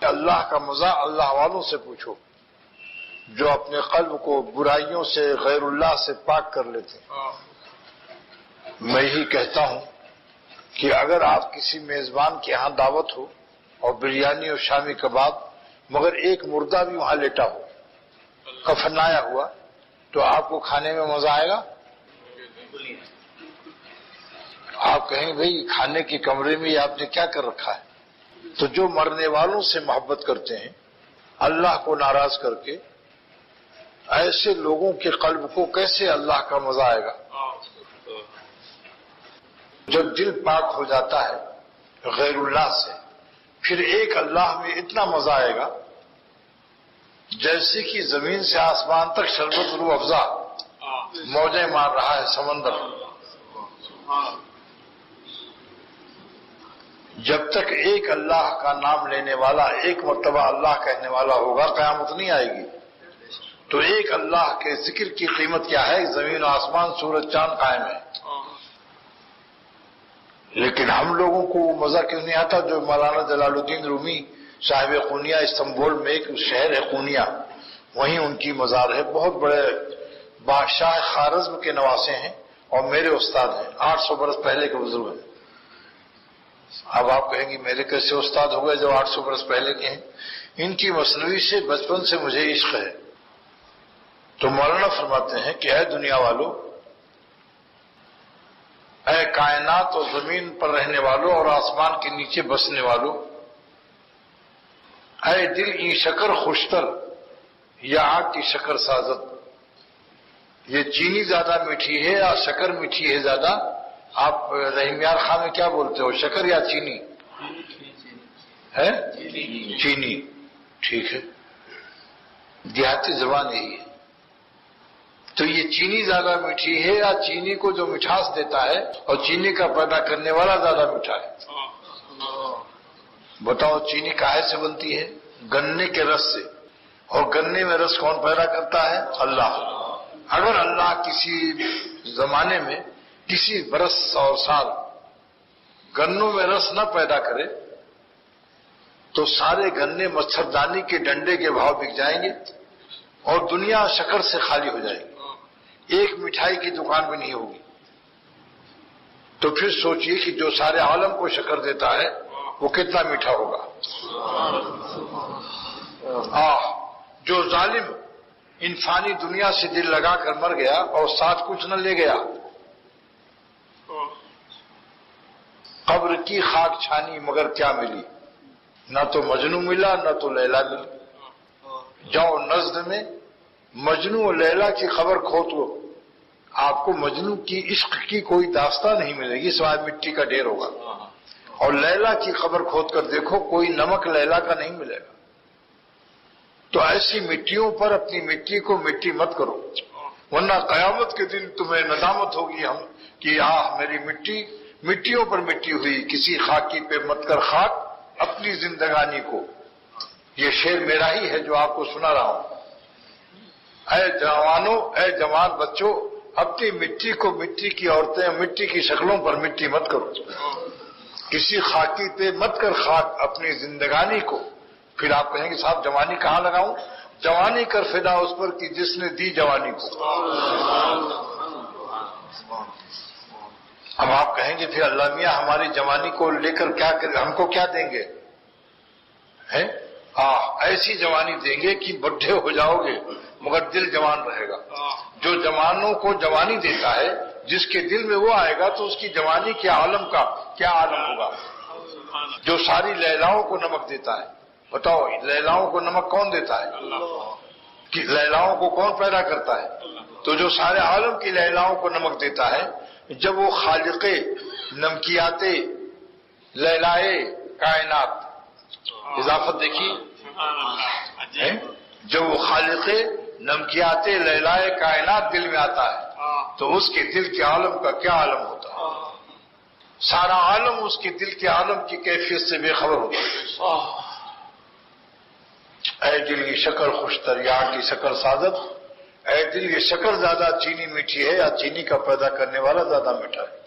اللہ کا مزہ اللہ والوں سے پوچھو جو اپنے قلب کو برائیوں سے غیر اللہ سے پاک کر لیتے ہیں۔ میں یہی کہتا ہوں کہ اگر آپ کسی میزبان کے ہاں دعوت ہو اور بریانی اور شامی کباب مگر ایک مردہ بھی وہاں لیٹا ہو کفنایا ہوا تو آپ کو کھانے میں مزہ آئے گا؟ آپ کہیں بھئی کھانے کے کمرے میں آپ نے کیا کر رکھا ہے؟ تو جو مرنے والوں سے محبت کرتے ہیں اللہ کو ناراض کر کے، ایسے لوگوں کے قلب کو کیسے اللہ کا مزہ آئے گا؟ جب دل پاک ہو جاتا ہے غیر اللہ سے پھر ایک اللہ میں اتنا مزہ آئے گا جیسے کہ زمین سے آسمان تک شربت رو افزا موجیں مار رہا ہے سمندر۔ جب تک ایک اللہ کا نام لینے والا ایک مرتبہ اللہ کہنے والا ہوگا قیامت نہیں آئے گی۔ تو ایک اللہ کے ذکر کی قیمت کیا ہے؟ زمین و آسمان سورج چاند قائم ہے۔ لیکن ہم لوگوں کو وہ مزہ کیوں نہیں آتا جو مولانا جلال الدین رومی صاحب قونیہ استنبول میں ایک شہر ہے قونیہ، وہیں ان کی مزار ہے، بہت بڑے بادشاہ خوارزم کے نواسے ہیں اور میرے استاد ہیں، 800 برس پہلے کے بزرگ ہیں۔ اب آپ کہیں گے میرے کیسے استاد ہو گئے جو 800 برس پہلے کے ہیں؟ ان کی مثنوی سے بچپن سے مجھے عشق ہے۔ تو مولانا فرماتے ہیں کہ اے دنیا والو، اے کائنات اور زمین پر رہنے والوں اور آسمان کے نیچے بسنے والوں، اے دل کی شکر خوشتر یا آگ کی شکر سازت، یہ چینی زیادہ میٹھی ہے یا شکر میٹھی ہے زیادہ؟ آپ رحیم یار خان میں کیا بولتے ہو، شکر یا چینی ہے؟ چینی، ٹھیک ہے، دیہاتی زبان یہی ہے۔ تو یہ چینی زیادہ میٹھی ہے یا چینی کو جو مٹھاس دیتا ہے اور چینی کا پیدا کرنے والا زیادہ میٹھا ہے؟ بتاؤ چینی کاہے سے بنتی ہے؟ گنے کے رس سے، اور گنے میں رس کون پیدا کرتا ہے؟ اللہ۔ اگر اللہ کسی زمانے میں کسی برس اور سال گنوں میں رس نہ پیدا کرے تو سارے گنے مچھردانی کے ڈنڈے کے بھاؤ بک جائیں گے اور دنیا شکر سے خالی ہو جائے گی، ایک مٹھائی کی دکان بھی نہیں ہوگی۔ تو پھر سوچئے کہ جو سارے عالم کو شکر دیتا ہے وہ کتنا میٹھا ہوگا۔ جو ظالم انسانی دنیا سے دل لگا کر مر گیا اور ساتھ کچھ نہ لے گیا، قبر کی خاک چھانی مگر کیا ملی، نہ تو مجنو ملا نہ تو لیلا ملی۔ جاؤ نزد میں مجنو و لیلا کی خبر کھود لو، آپ کو مجنو کی عشق کی کوئی داستان نہیں ملے گی سوائے مٹی کا ڈھیر ہوگا، اور لیلا کی خبر کھود کر دیکھو کوئی نمک لیلا کا نہیں ملے گا۔ تو ایسی مٹیوں پر اپنی مٹی کو مٹی مت کرو، ورنہ قیامت کے دن تمہیں ندامت ہوگی ہم کہ میری مٹی مٹیوں پر مٹی ہوئی، کسی خاکی پہ مت کر خاک اپنی زندگانی کو۔ یہ شعر میرا ہی ہے جو آپ کو سنا رہا ہوں۔ اے جوانوں، اے جوان بچوں، اپنی مٹی کو مٹی کی عورتیں مٹی کی شکلوں پر مٹی مت کرو، کسی خاکی پہ مت کر خاک اپنی زندگانی کو۔ پھر آپ کہیں گے صاحب جوانی کہاں لگاؤں؟ جوانی کر فدا اس پر کہ جس نے دی جوانی کو۔ اب آپ کہیں گے پھر اللہ میاں ہماری جوانی کو لے کر کیا کریں، ہم کو کیا دیں گے؟ ایسی جوانی دیں گے کہ بڈھے ہو جاؤ گے مگر دل جوان رہے گا۔ جو جوانوں کو جوانی دیتا ہے جس کے دل میں وہ آئے گا تو اس کی جوانی کے عالم کا کیا عالم ہوگا۔ جو ساری لیلاؤں کو نمک دیتا ہے، بتاؤ لیلاؤں کو نمک کون دیتا ہے؟ کہ لیلاؤں کو کون پیدا کرتا ہے؟ تو جو سارے عالم کی لیلاؤں کو نمک دیتا ہے، جب وہ خالق نمکیات لیلائے کائنات، اضافت دیکھیے، جب وہ خالق نمکیات لیلائے کائنات دل میں آتا ہے تو اس کے دل کے عالم کا کیا عالم ہوتا ہے؟ سارا عالم اس کے دل کے عالم کی کیفیت سے بے خبر ہوتا ہے۔ اے دل یہ شکر خوشتر یا کی شکر سعادت، اے دل یہ شکر زیادہ چینی میٹھی ہے یا چینی کا پیدا کرنے والا زیادہ میٹھا ہے؟